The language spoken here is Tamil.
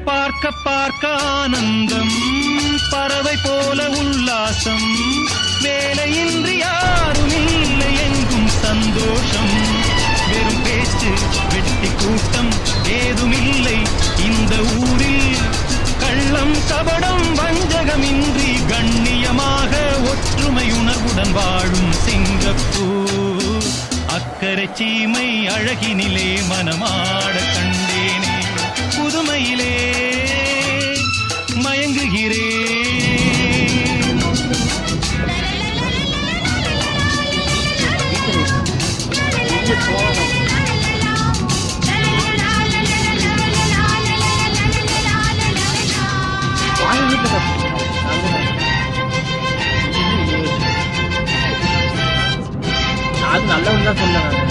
பார்க்க பார்க்க ஆனந்தம், பறவை போல உல்லாசம், வேலையின்றி யாரும் இல்லை எங்கும் சந்தோஷம். வெறும் பேச்சு வெட்டி கூட்டம் ஏதுமில்லை இந்த ஊரில். கள்ளம் கபடம் வஞ்சகமின்றி கண்ணியமாக ஒற்றுமை உணர்வுடன் வாழும் சிங்கப்பூர். அக்கரை சீமை அழகினிலே மனமாட கண்டேனே, புதுமையிலே மயங்குகிறேன். அது நல்லவன் தான் சொன்னேன்.